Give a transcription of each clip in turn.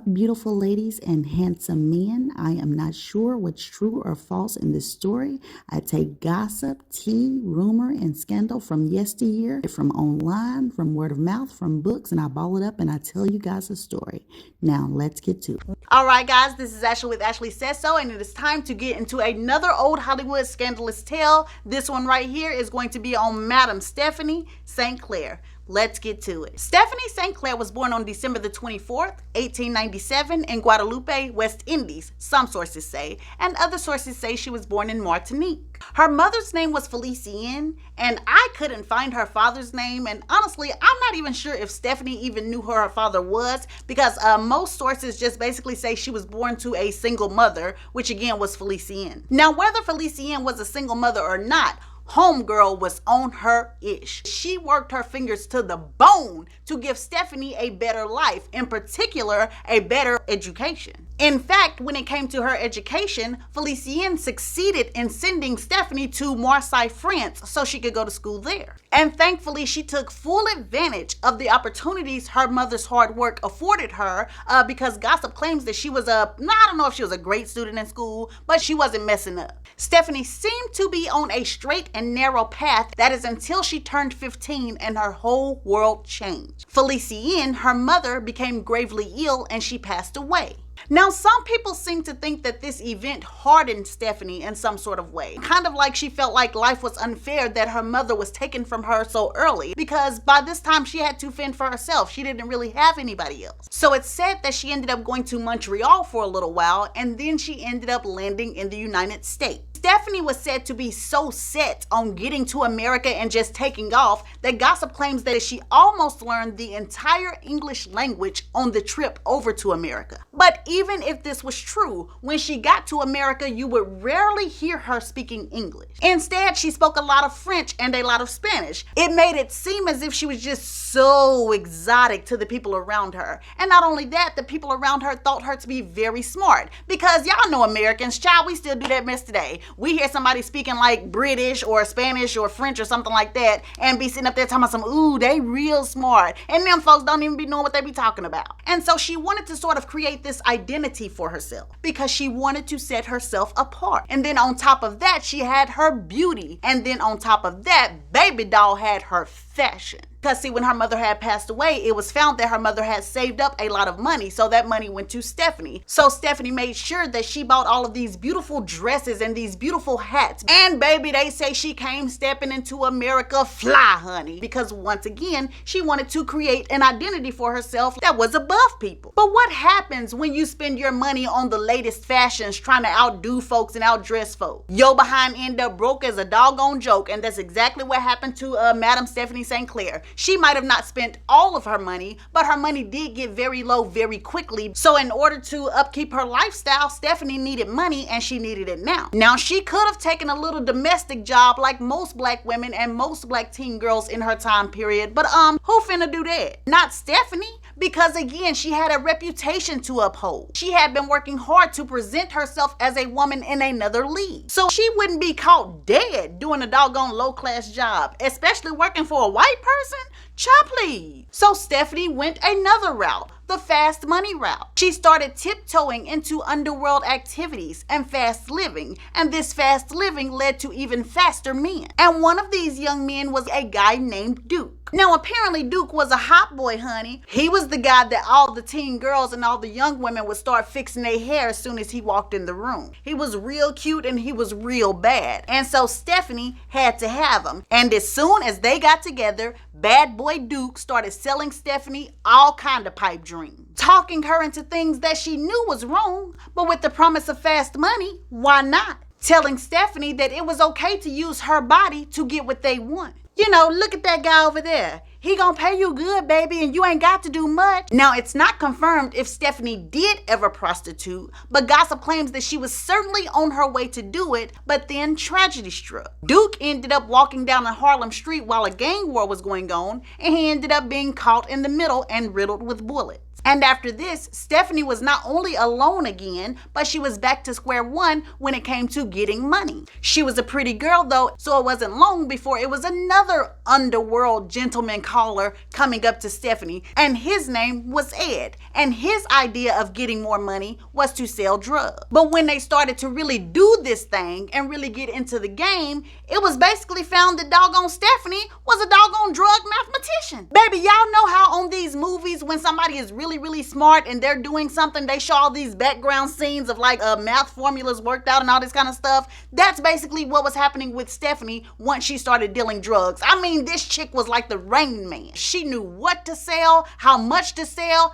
up, beautiful ladies and handsome men? I am not sure what's true or false in this story. I take gossip, tea, rumor, and scandal from yesteryear, from online, from word of mouth, from books, and I ball it up and I tell you guys a story. Now, let's get to it. All right, guys, this is Ashley with Ashley Says So, and it is time to get into another old Hollywood scandalous tale. This one right here is going to be on Madam Stephanie St. Clair. Let's get to it. Stephanie St. Clair was born on December the 24th, 1897 in Guadeloupe, West Indies, some sources say, and other sources say she was born in Martinique. Her mother's name was Felicienne, and I couldn't find her father's name, and honestly, I'm not even sure if Stephanie even knew who her father was, because most sources just basically say she was born to a single mother, which again was Felicienne. Now, whether Felicienne was a single mother or not, homegirl was on her ish. She worked her fingers to the bone to give Stephanie a better life, in particular, a better education. In fact, when it came to her education, Felicienne succeeded in sending Stephanie to Marseille, France, so she could go to school there. And thankfully, she took full advantage of the opportunities her mother's hard work afforded her, because gossip claims that she was I don't know if she was a great student in school, but she wasn't messing up. Stephanie seemed to be on a straight and narrow path, that is until she turned 15 and her whole world changed. Felicienne, her mother, became gravely ill and she passed away. Now, some people seem to think that this event hardened Stephanie in some sort of way. Kind of like she felt like life was unfair that her mother was taken from her so early, because by this time she had to fend for herself. She didn't really have anybody else. So it's said that she ended up going to Montreal for a little while, and then she ended up landing in the United States. Stephanie was said to be so set on getting to America and just taking off that gossip claims that she almost learned the entire English language on the trip over to America. But even if this was true, when she got to America, you would rarely hear her speaking English. Instead, she spoke a lot of French and a lot of Spanish. It made it seem as if she was just so exotic to the people around her. And not only that, the people around her thought her to be very smart, because y'all know Americans, child, we still do that mess today. We hear somebody speaking like British or Spanish or French or something like that and be sitting up there talking about some, ooh, they real smart. And them folks don't even be knowing what they be talking about. And so she wanted to sort of create this identity for herself because she wanted to set herself apart. And then on top of that, she had her beauty. And then on top of that, baby doll had her fashion. Because see, when her mother had passed away, it was found that her mother had saved up a lot of money. So that money went to Stephanie. So Stephanie made sure that she bought all of these beautiful dresses and these beautiful hats. And baby, they say she came stepping into America fly, honey. Because once again, she wanted to create an identity for herself that was above people. But what happens when you spend your money on the latest fashions trying to outdo folks and outdress folks? Your behind end up broke as a doggone joke. And that's exactly what happened to Madam Stephanie St. Clair. She might have not spent all of her money, but her money did get very low very quickly. So in order to upkeep her lifestyle, Stephanie needed money and she needed it now. Now, she could have taken a little domestic job like most black women and most black teen girls in her time period, but who finna do that? Not Stephanie, because again, she had a reputation to uphold. She had been working hard to present herself as a woman in another league. So she wouldn't be caught dead doing a doggone low-class job, especially working for a white person. Child, please. So Stephanie went another route, the fast money route. She started tiptoeing into underworld activities and fast living, and this fast living led to even faster men. And one of these young men was a guy named Duke. Now, apparently Duke was a hot boy, honey. He was the guy that all the teen girls and all the young women would start fixing their hair as soon as he walked in the room. He was real cute and he was real bad. And so Stephanie had to have him. And as soon as they got together, bad boy Duke started selling Stephanie all kind of pipe dreams, talking her into things that she knew was wrong, but with the promise of fast money, why not? Telling Stephanie that it was okay to use her body to get what they want. You know, look at that guy over there. He gonna pay you good, baby, and you ain't got to do much. Now, it's not confirmed if Stephanie did ever prostitute, but gossip claims that she was certainly on her way to do it, but then tragedy struck. Duke ended up walking down a Harlem street while a gang war was going on, and he ended up being caught in the middle and riddled with bullets. And after this, Stephanie was not only alone again, but she was back to square one when it came to getting money. She was a pretty girl though, so it wasn't long before it was another underworld gentleman caller coming up to Stephanie, and his name was Ed. And his idea of getting more money was to sell drugs. But when they started to really do this thing and really get into the game, it was basically found that doggone Stephanie was a doggone drug mathematician. Baby, y'all know how on these movies when somebody is really smart and they're doing something, they show all these background scenes of like math formulas worked out and all this kind of stuff. That's basically what was happening with Stephanie once she started dealing drugs. I mean, this chick was like the Rain Man. She knew what to sell, how much to sell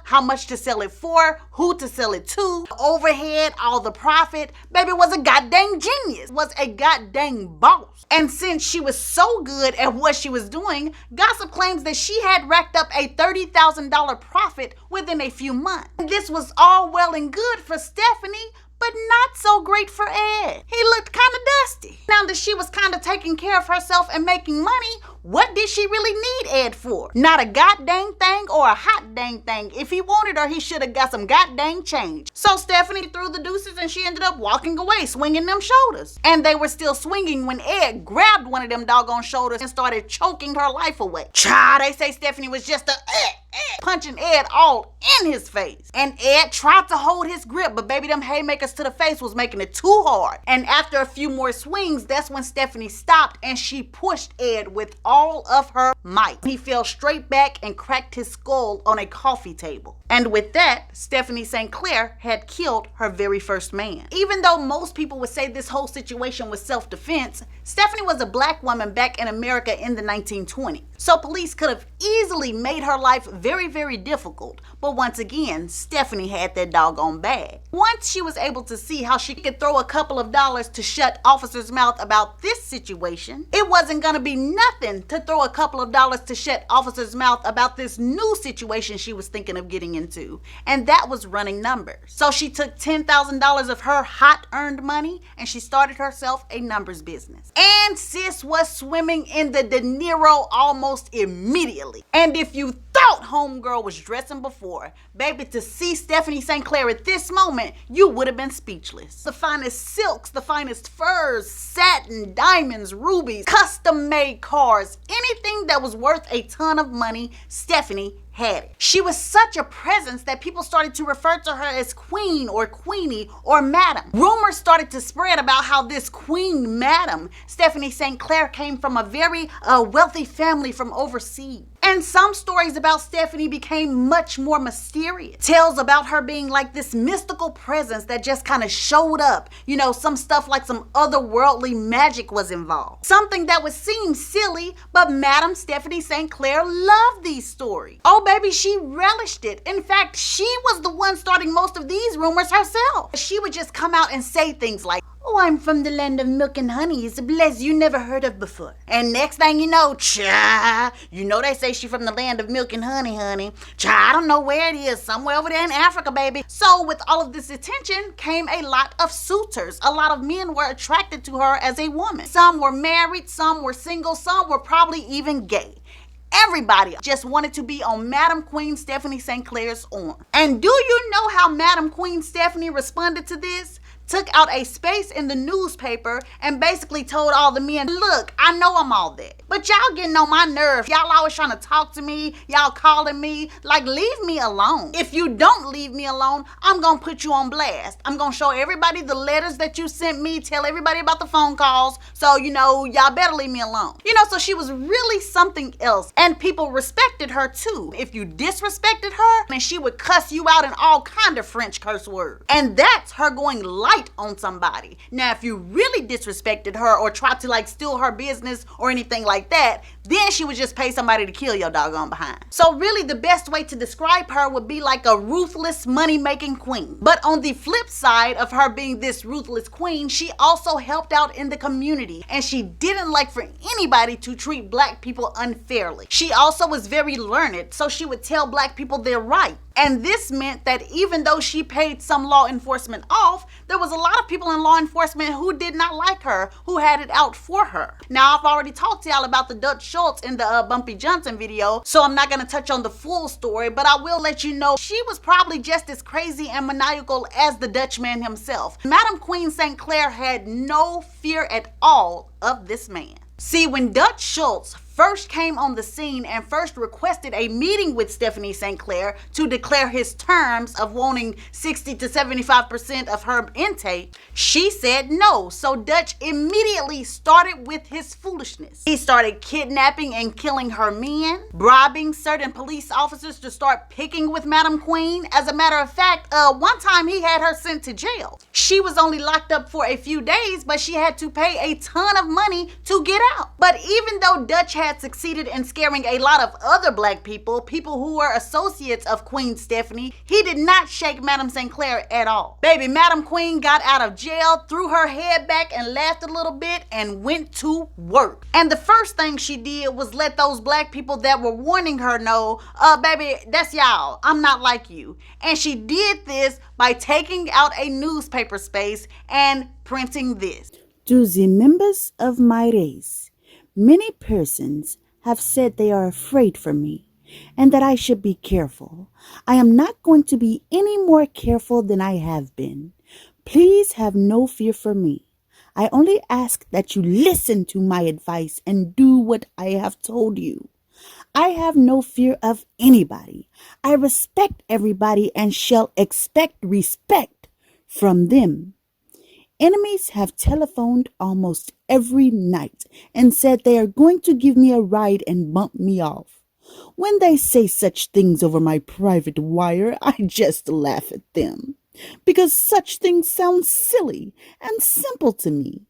it for, who to sell it to, overhead, all the profit. Baby was a goddamn genius, was a goddamn boss. And since she was so good at what she was doing, gossip claims that she had racked up a $30,000 profit within a few months. And this was all well and good for Stephanie, but not so great for Ed. He looked kind of dusty. Now that she was kind of taking care of herself and making money, what did she really need Ed for? Not a goddamn thing or a hot dang thing. If he wanted her, he should have got some goddamn change. So Stephanie threw the deuces and she ended up walking away, swinging them shoulders. And they were still swinging when Ed grabbed one of them doggone shoulders and started choking her life away. Child, they say Stephanie was just a punching Ed all in his face. And Ed tried to hold his grip, but baby, them haymakers to the face was making it too hard. And after a few more swings, that's when Stephanie stopped and she pushed Ed with all of her might. He fell straight back and cracked his skull on a coffee table. And with that, Stephanie St. Clair had killed her very first man. Even though most people would say this whole situation was self-defense, Stephanie was a black woman back in America in the 1920s. So police could have easily made her life very difficult. But once again, Stephanie had that doggone bag. Once she was able to see how she could throw a couple of dollars to shut officers' mouth about this situation, it wasn't gonna be nothing to throw a couple of dollars to shut officers' mouth about this new situation she was thinking of getting into. And that was running numbers. So she took $10,000 of her hot-earned money and she started herself a numbers business. And sis was swimming in the De Niro almost immediately. And if you thought homegirl was dressing before, baby, to see Stephanie St. Clair at this moment, you would have been speechless. The finest silks, the finest furs, satin, diamonds, rubies, custom-made cars, anything that was worth a ton of money, Stephanie had it. She was such a presence that people started to refer to her as Queen or Queenie or Madam. Rumors started to spread about how this Queen Madam, Stephanie St. Clair, came from a very wealthy family from overseas. And some stories about Stephanie became much more mysterious. Tales about her being like this mystical presence that just kind of showed up. You know, some stuff like some otherworldly magic was involved. Something that would seem silly, but Madam Stephanie St. Clair loved these stories. Oh baby, she relished it. In fact, she was the one starting most of these rumors herself. She would just come out and say things like, "Oh, I'm from the land of milk and honey. It's a place you never heard of before." And next thing you know, cha, you know they say she from the land of milk and honey. Cha, I don't know where it is. Somewhere over there in Africa, baby. So with all of this attention came a lot of suitors. A lot of men were attracted to her as a woman. Some were married, some were single, some were probably even gay. Everybody just wanted to be on Madam Queen Stephanie St. Clair's arm. And do you know how Madam Queen Stephanie responded to this? Took out a space in the newspaper and basically told all the men, "Look, I know I'm all that, but y'all getting on my nerves. Y'all always trying to talk to me. Y'all calling me. Like, leave me alone. If you don't leave me alone, I'm going to put you on blast. I'm going to show everybody the letters that you sent me, tell everybody about the phone calls. So, you know, y'all better leave me alone." You know, so she was really something else. And people respected her too. If you disrespected her, then she would cuss you out in all kind of French curse words. And that's her going light on somebody. Now, if you really disrespected her or tried to like steal her business or anything like that, then she would just pay somebody to kill your doggone behind. So really the best way to describe her would be like a ruthless money-making queen. But on the flip side of her being this ruthless queen, she also helped out in the community and she didn't like for anybody to treat black people unfairly. She also was very learned, so she would tell black people their right. And this meant that even though she paid some law enforcement off, there was a lot of people in law enforcement who did not like her, who had it out for her. Now, I've already talked to y'all about the Dutch Schultz in the Bumpy Johnson video, so I'm not going to touch on the full story, but I will let you know she was probably just as crazy and maniacal as the Dutchman himself. Madam Queen St. Clair had no fear at all of this man. See, when Dutch Schultz first came on the scene and first requested a meeting with Stephanie St. Clair to declare his terms of wanting 60 to 75% of her intake, she said no. So Dutch immediately started with his foolishness. He started kidnapping and killing her men, bribing certain police officers to start picking with Madam Queen. As a matter of fact, one time he had her sent to jail. She was only locked up for a few days, but she had to pay a ton of money to get out. But even though Dutch had succeeded in scaring a lot of other black people who were associates of Queen Stephanie, he did not shake Madam St. Clair at all. Baby, Madam Queen got out of jail, threw her head back and laughed a little bit and went to work. And the first thing she did was let those black people that were warning her know, baby, that's y'all. I'm not like you. And she did this by taking out a newspaper space and printing this. To the members of my race, many persons have said they are afraid for me and that I should be careful. I am not going to be any more careful than I have been. Please have no fear for me. I only ask that you listen to my advice and do what I have told you. I have no fear of anybody. I respect everybody and shall expect respect from them. Enemies have telephoned almost every night and said they are going to give me a ride and bump me off. When they say such things over my private wire, I just laugh at them, because such things sound silly and simple to me.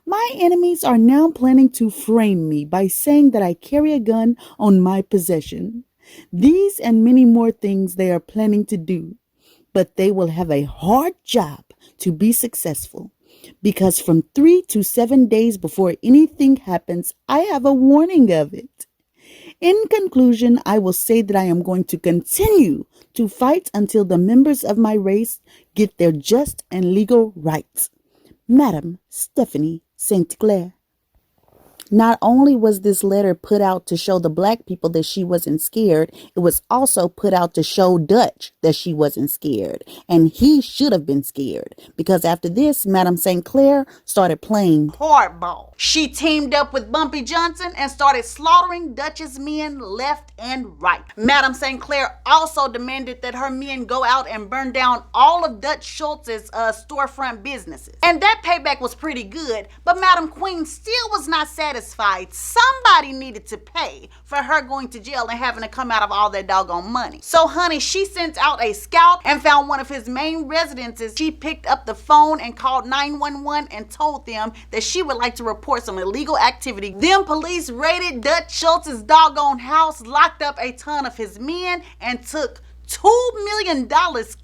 My enemies are now planning to frame me by saying that I carry a gun on my possession. These and many more things they are planning to do, but they will have a hard job to be successful, because from 3 to 7 days before anything happens, I have a warning of it. In conclusion, I will say that I am going to continue to fight until the members of my race get their just and legal rights. Madam Stephanie St. Clair. Not only was this letter put out to show the black people that she wasn't scared, it was also put out to show Dutch that she wasn't scared. And he should have been scared, because after this, Madam St. Clair started playing hardball. She teamed up with Bumpy Johnson and started slaughtering Dutch's men left and right. Madam St. Clair also demanded that her men go out and burn down all of Dutch Schultz's storefront businesses. And that payback was pretty good, but Madam Queen still was not satisfied. Somebody needed to pay for her going to jail and having to come out of all that doggone money. So honey, she sent out a scout and found one of his main residences. She picked up the phone and called 911 and told them that she would like to report some illegal activity. Then police raided Dutch Schultz's doggone house, locked up a ton of his men, and took $2 million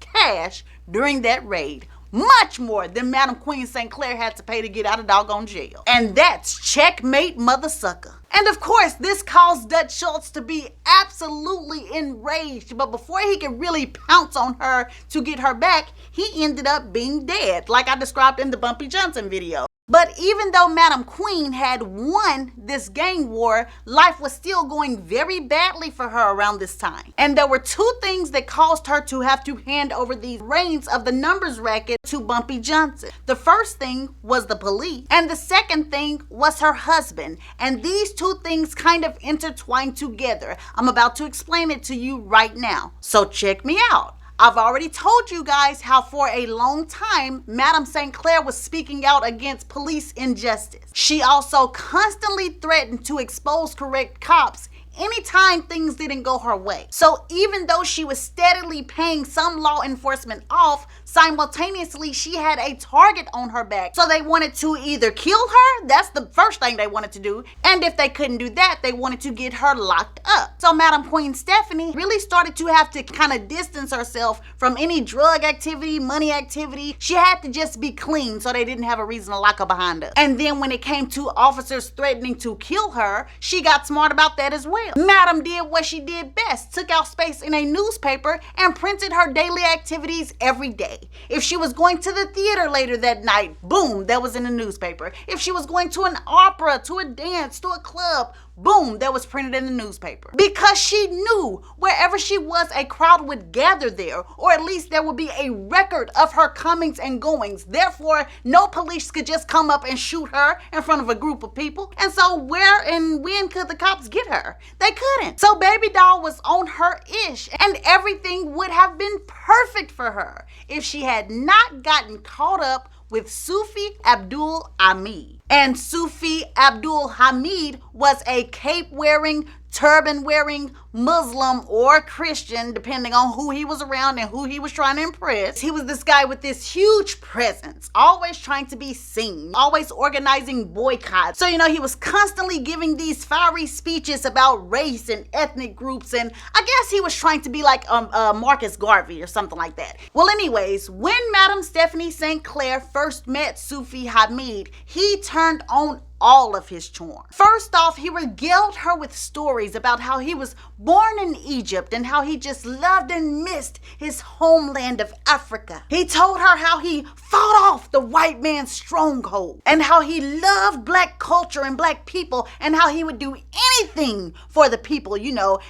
cash during that raid. Much more than Madam Queen St. Clair had to pay to get out of doggone jail. And that's checkmate, mother sucker. And of course, this caused Dutch Schultz to be absolutely enraged. But before he could really pounce on her to get her back, he ended up being dead, like I described in the Bumpy Johnson video. But even though Madam Queen had won this gang war, life was still going very badly for her around this time. And there were two things that caused her to have to hand over these reins of the numbers racket to Bumpy Johnson. The first thing was the police, and the second thing was her husband. And these two things kind of intertwined together. I'm about to explain it to you right now, so check me out. I've already told you guys how for a long time, Madam St. Clair was speaking out against police injustice. She also constantly threatened to expose correct cops anytime things didn't go her way. So even though she was steadily paying some law enforcement off, simultaneously she had a target on her back. So they wanted to either kill her, that's the first thing they wanted to do, and if they couldn't do that, they wanted to get her locked up. So Madam Queen Stephanie really started to have to kind of distance herself from any drug activity, money activity. She had to just be clean so they didn't have a reason to lock her behind her. And then when it came to officers threatening to kill her, she got smart about that as well. well. Madam did what she did best, took out space in a newspaper and printed her daily activities every day. If she was going to the theater later that night, boom, that was in the newspaper. If she was going to an opera, to a dance, to a club, boom, that was printed in the newspaper. Because she knew wherever she was, a crowd would gather there, or at least there would be a record of her comings and goings. Therefore, no police could just come up and shoot her in front of a group of people. And so where and when could the cops get her? They couldn't. So baby doll was on her ish, and everything would have been perfect for her if she had not gotten caught up with Sufi Abdul Hamid. And Sufi Abdul Hamid was a cape-wearing, turban-wearing Muslim or Christian, depending on who he was around and who he was trying to impress. He was this guy with this huge presence, always trying to be seen, always organizing boycotts. So, he was constantly giving these fiery speeches about race and ethnic groups, and I guess he was trying to be like Marcus Garvey or something like that. Well, anyways, when Madam Stephanie St. Clair first met Sufi Hamid, he turned on all of his charm. First off, he regaled her with stories about how he was born in Egypt and how he just loved and missed his homeland of Africa. He told her how he fought off the white man's stronghold and how he loved black culture and black people and how he would do anything for the people,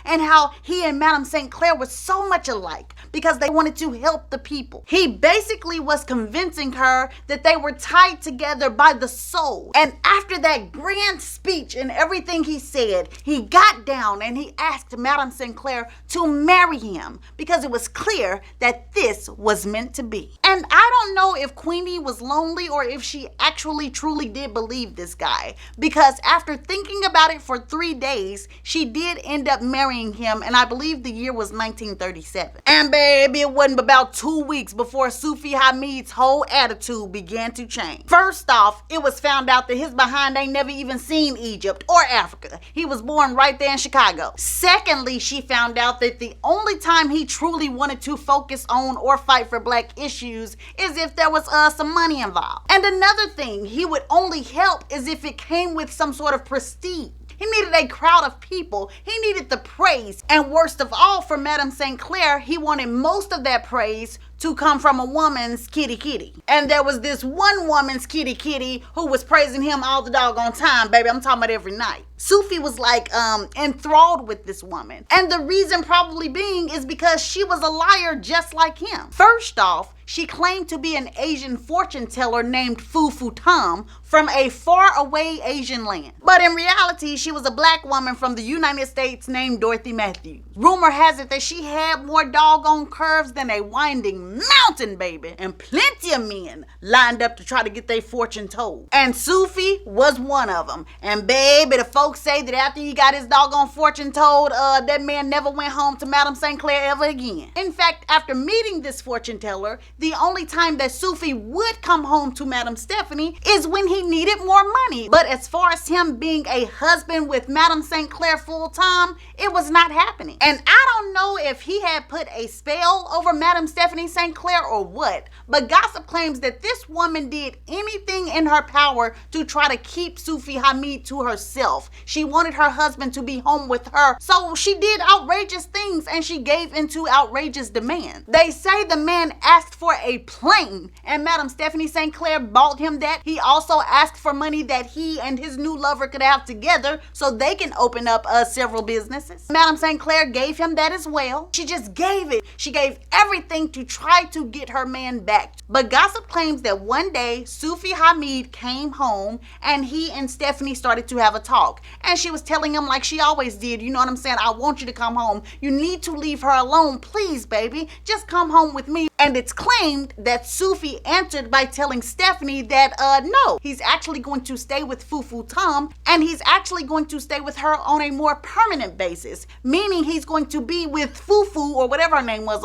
and how he and Madam St. Clair were so much alike because they wanted to help the people. He basically was convincing her that they were tied together by the soul. And after that grand speech and everything he said, he got down and he asked Madam St. Clair to marry him because it was clear that this was meant to be. And I don't know if Queenie was lonely or if she actually truly did believe this guy, because after thinking about it for 3 days, she did end up marrying him, and I believe the year was 1937. And baby, it wasn't about 2 weeks before Sufi Hamid's whole attitude began to change. First off, it was found out that his behind ain't never even seen Egypt or Africa. He was born right there in Chicago. Secondly, she found out that the only time he truly wanted to focus on or fight for black issues is if there was some money involved. And another thing, he would only help is if it came with some sort of prestige. He needed a crowd of people. He needed the praise. And worst of all, for Madam St. Clair, he wanted most of that praise to come from a woman's kitty. And there was this one woman's kitty who was praising him all the doggone time, baby. I'm talking about every night. Sufi was like enthralled with this woman. And the reason probably being is because she was a liar just like him. First off, she claimed to be an Asian fortune teller named Fufu Tom from a faraway Asian land. But in reality, she was a black woman from the United States named Dorothy Matthews. Rumor has it that she had more doggone curves than a winding mountain, baby. And plenty of men lined up to try to get their fortune told. And Sufi was one of them. And baby, the folks say that after he got his doggone fortune told, that man never went home to Madam St. Clair ever again. In fact, after meeting this fortune teller, the only time that Sufi would come home to Madam Stephanie is when he needed more money. But as far as him being a husband with Madam St. Clair full time, it was not happening. And I don't know if he had put a spell over Madam Stephanie St. Clair or what, but gossip claims that this woman did anything in her power to try to keep Sufi Hamid to herself. She wanted her husband to be home with her, so she did outrageous things and she gave into outrageous demands. They say the man asked for a plane and Madam Stephanie St. Clair bought him that. He also asked for money that he and his new lover could have together so they can open up several businesses. Madam St. Clair gave him that as well. She just gave it. She gave everything to try to get her man back. But gossip claims that one day Sufi Hamid came home and he and Stephanie started to have a talk. And she was telling him like she always did, you know what I'm saying? I want you to come home. You need to leave her alone, please, baby. Just come home with me. And it's claimed that Sufi answered by telling Stephanie that no, he's actually going to stay with Fufu Tom and he's actually going to stay with her on a more permanent basis, meaning he's going to be with Fufu or whatever her name was,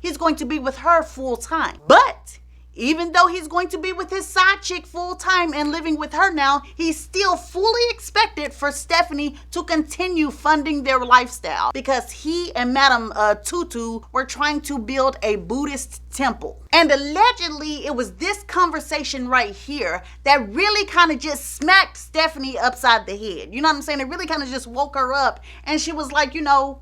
he's going to be with her full time. But Even though he's going to be with his side chick full time and living with her now, he's still fully expected for Stephanie to continue funding their lifestyle because he and Madame Tutu were trying to build a Buddhist temple. And allegedly, it was this conversation right here that really kind of just smacked Stephanie upside the head. You know what I'm saying? It really kind of just woke her up, and she was like, you know,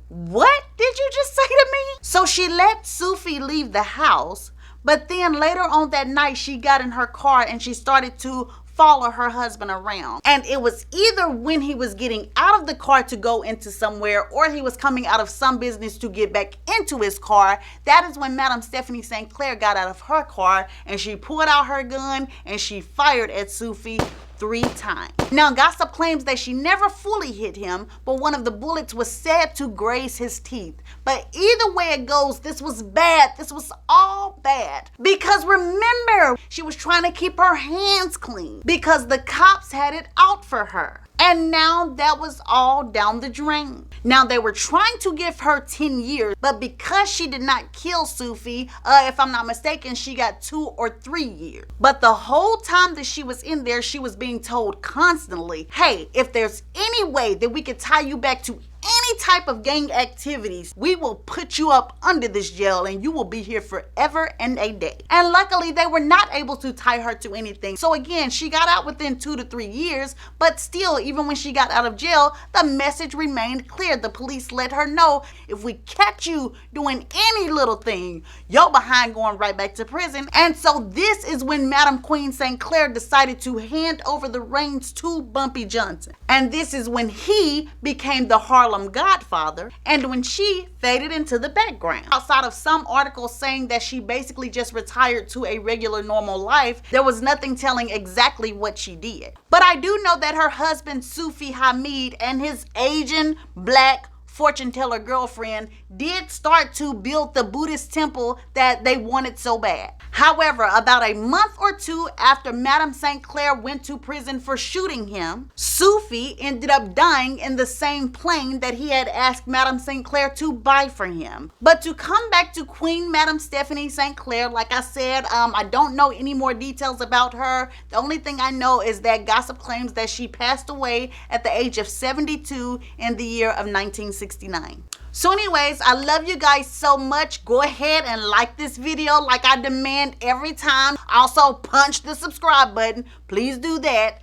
what did you just say to me? So she let Sufi leave the house. But then later on that night, she got in her car and she started to follow her husband around. And it was either when he was getting out of the car to go into somewhere, or he was coming out of some business to get back into his car. That is when Madame Stephanie St. Clair got out of her car and she pulled out her gun and she fired at Sufi 3 times. Now, gossip claims that she never fully hit him, but one of the bullets was said to graze his teeth. But either way it goes, this was bad. This was all bad. Because remember, she was trying to keep her hands clean because the cops had it out for her. And now that was all down the drain. Now they were trying to give her 10 years, but because she did not kill Sufi, if I'm not mistaken, she got 2 or 3 years. But the whole time that she was in there, she was being told constantly, hey, if there's any way that we could tie you back to any type of gang activities, we will put you up under this jail and you will be here forever and a day. And luckily they were not able to tie her to anything. So again, she got out within 2 to 3 years, but still, even when she got out of jail, the message remained clear. The police let her know, if we catch you doing any little thing, you're behind going right back to prison. And so this is when Madame Queen St. Clair decided to hand over the reins to Bumpy Johnson. And this is when he became the Harlem Godfather, and when she faded into the background. Outside of some articles saying that she basically just retired to a regular normal life, there was nothing telling exactly what she did. But I do know that her husband Sufi Hamid and his Asian black fortune teller girlfriend did start to build the Buddhist temple that they wanted so bad. However, about a month or 2 after Madame St. Clair went to prison for shooting him, Sufi ended up dying in the same plane that he had asked Madame St. Clair to buy for him. But to come back to Queen Madame Stephanie St. Clair, like I said, I don't know any more details about her. The only thing I know is that gossip claims that she passed away at the age of 72 in the year of 1969. So anyways, I love you guys so much. Go ahead and like this video like I demand every time. Also, punch the subscribe button. Please do that.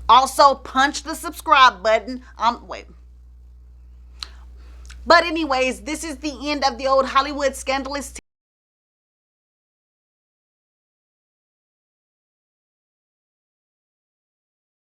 Also, punch the subscribe button. Wait. But anyways, this is the end of the old Hollywood Scandalous